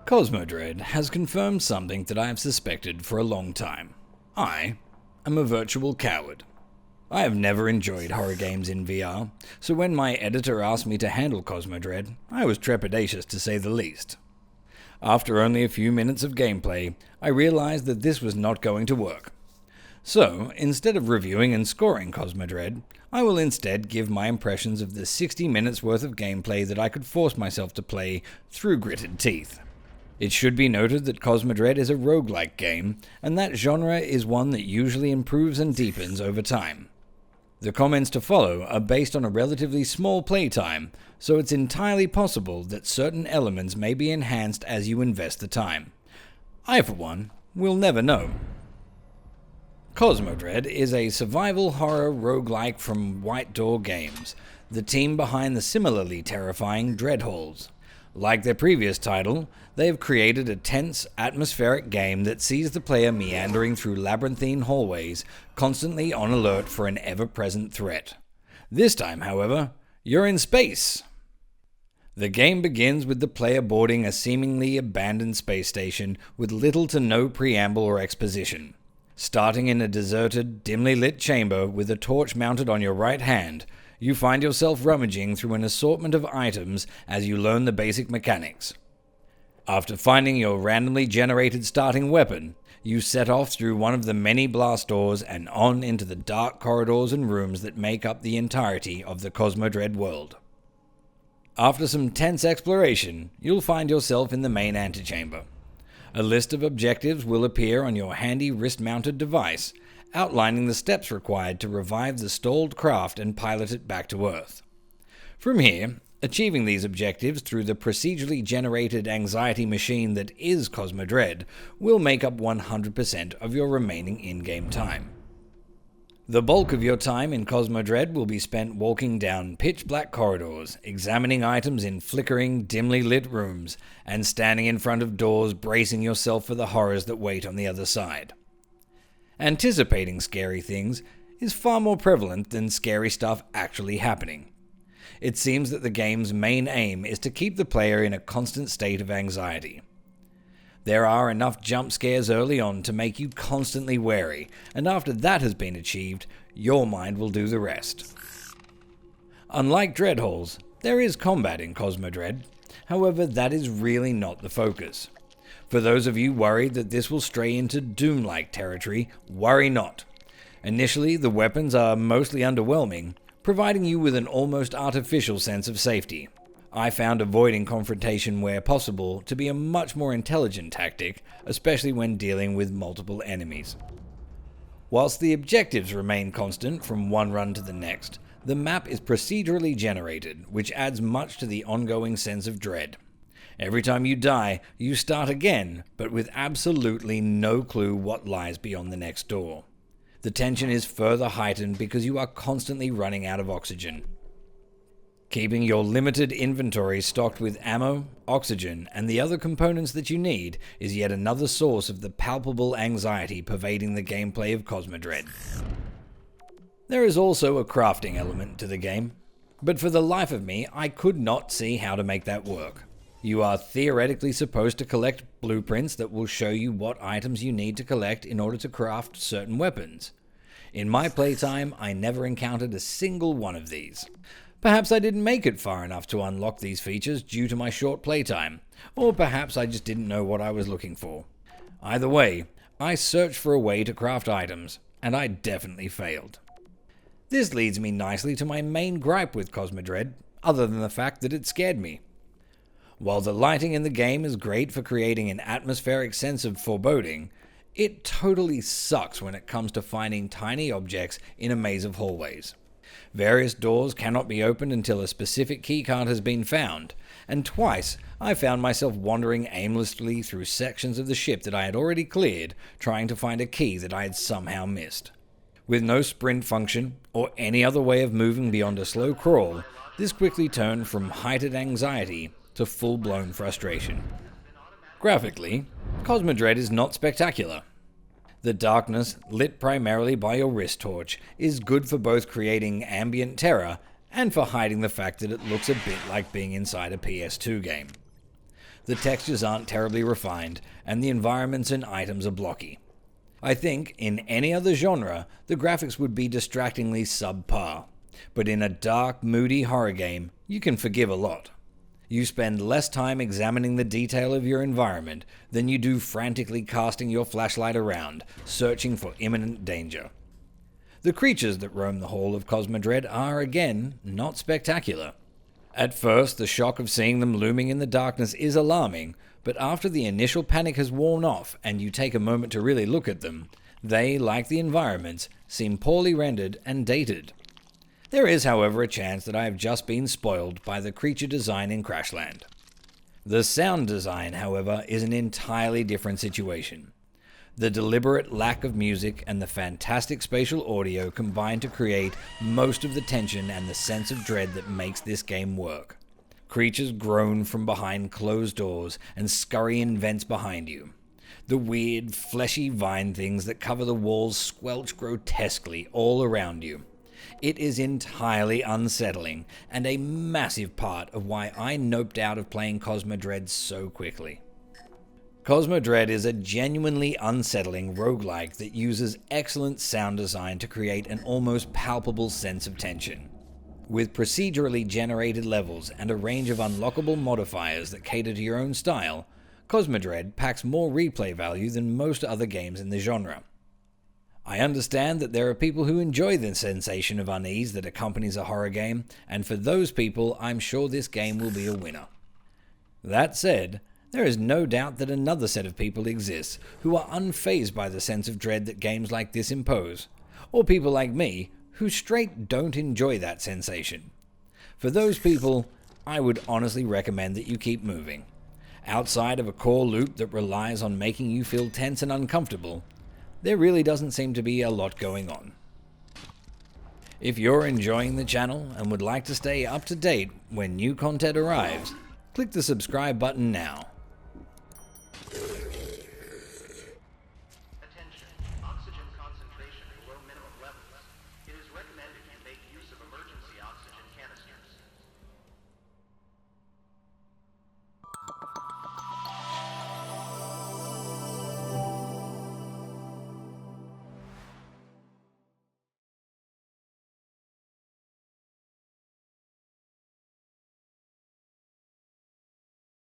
Cosmodread has confirmed something that I have suspected for a long time. I am a virtual coward. I have never enjoyed horror games in VR, so when my editor asked me to handle Cosmodread, I was trepidatious to say the least. After only a few minutes of gameplay, I realized that this was not going to work. So, instead of reviewing and scoring Cosmodread, I will instead give my impressions of the 60 minutes worth of gameplay that I could force myself to play through gritted teeth. It should be noted that Cosmodread is a roguelike game, and that genre is one that usually improves and deepens over time. The comments to follow are based on a relatively small playtime, so it's entirely possible that certain elements may be enhanced as you invest the time. I, for one, will never know. Cosmodread is a survival horror roguelike from White Door Games, the team behind the similarly terrifying Dread Halls. Like their previous title, they have created a tense, atmospheric game that sees the player meandering through labyrinthine hallways, constantly on alert for an ever-present threat. This time, however, you're in space. The game begins with the player boarding a seemingly abandoned space station with little to no preamble or exposition. Starting in a deserted, dimly lit chamber with a torch mounted on your right hand, you find yourself rummaging through an assortment of items as you learn the basic mechanics. After finding your randomly generated starting weapon, you set off through one of the many blast doors and on into the dark corridors and rooms that make up the entirety of the Cosmodread world. After some tense exploration, you'll find yourself in the main antechamber. A list of objectives will appear on your handy wrist-mounted device, outlining the steps required to revive the stalled craft and pilot it back to Earth. From here, achieving these objectives through the procedurally generated anxiety machine that is Cosmodread will make up 100% of your remaining in-game time. The bulk of your time in Cosmodread will be spent walking down pitch-black corridors, examining items in flickering, dimly lit rooms, and standing in front of doors bracing yourself for the horrors that wait on the other side. Anticipating scary things is far more prevalent than scary stuff actually happening. It seems that the game's main aim is to keep the player in a constant state of anxiety. There are enough jump scares early on to make you constantly wary, and after that has been achieved, your mind will do the rest. Unlike Dread Halls, there is combat in Cosmodread, however that is really not the focus. For those of you worried that this will stray into Doom-like territory, worry not. Initially, the weapons are mostly underwhelming, providing you with an almost artificial sense of safety. I found avoiding confrontation where possible to be a much more intelligent tactic, especially when dealing with multiple enemies. Whilst the objectives remain constant from one run to the next, the map is procedurally generated, which adds much to the ongoing sense of dread. Every time you die, you start again, but with absolutely no clue what lies beyond the next door. The tension is further heightened because you are constantly running out of oxygen. Keeping your limited inventory stocked with ammo, oxygen, and the other components that you need is yet another source of the palpable anxiety pervading the gameplay of Cosmodread. There is also a crafting element to the game, but for the life of me, I could not see how to make that work. You are theoretically supposed to collect blueprints that will show you what items you need to collect in order to craft certain weapons. In my playtime, I never encountered a single one of these. Perhaps I didn't make it far enough to unlock these features due to my short playtime, or perhaps I just didn't know what I was looking for. Either way, I searched for a way to craft items, and I definitely failed. This leads me nicely to my main gripe with Cosmodread, other than the fact that it scared me. While the lighting in the game is great for creating an atmospheric sense of foreboding, it totally sucks when it comes to finding tiny objects in a maze of hallways. Various doors cannot be opened until a specific keycard has been found, and twice I found myself wandering aimlessly through sections of the ship that I had already cleared, trying to find a key that I had somehow missed. With no sprint function, or any other way of moving beyond a slow crawl, this quickly turned from heightened anxiety to full-blown frustration. Graphically, Cosmodread is not spectacular. The darkness, lit primarily by your wrist torch, is good for both creating ambient terror and for hiding the fact that it looks a bit like being inside a PS2 game. the textures aren't terribly refined, and the environments and items are blocky. I think, in any other genre, the graphics would be distractingly subpar. But in a dark, moody horror game, you can forgive a lot. You spend less time examining the detail of your environment than you do frantically casting your flashlight around, searching for imminent danger. The creatures that roam the hall of Cosmodread are, again, not spectacular. At first, the shock of seeing them looming in the darkness is alarming, but after the initial panic has worn off and you take a moment to really look at them, they, like the environments, seem poorly rendered and dated. There is, however, a chance that I have just been spoiled by the creature design in Crashland. The sound design, however, is an entirely different situation. The deliberate lack of music and the fantastic spatial audio combine to create most of the tension and the sense of dread that makes this game work. Creatures groan from behind closed doors and scurry in vents behind you. The weird, fleshy vine things that cover the walls squelch grotesquely all around you. It is entirely unsettling, and a massive part of why I noped out of playing Cosmodread so quickly. Cosmodread is a genuinely unsettling roguelike that uses excellent sound design to create an almost palpable sense of tension. With procedurally generated levels and a range of unlockable modifiers that cater to your own style, Cosmodread packs more replay value than most other games in the genre. I understand that there are people who enjoy the sensation of unease that accompanies a horror game, and for those people, I'm sure this game will be a winner. That said, there is no doubt that another set of people exists who are unfazed by the sense of dread that games like this impose, or people like me who straight don't enjoy that sensation. For those people, I would honestly recommend that you keep moving. Outside of a core loop that relies on making you feel tense and uncomfortable, there really doesn't seem to be a lot going on. If you're enjoying the channel and would like to stay up to date when new content arrives, click the subscribe button now.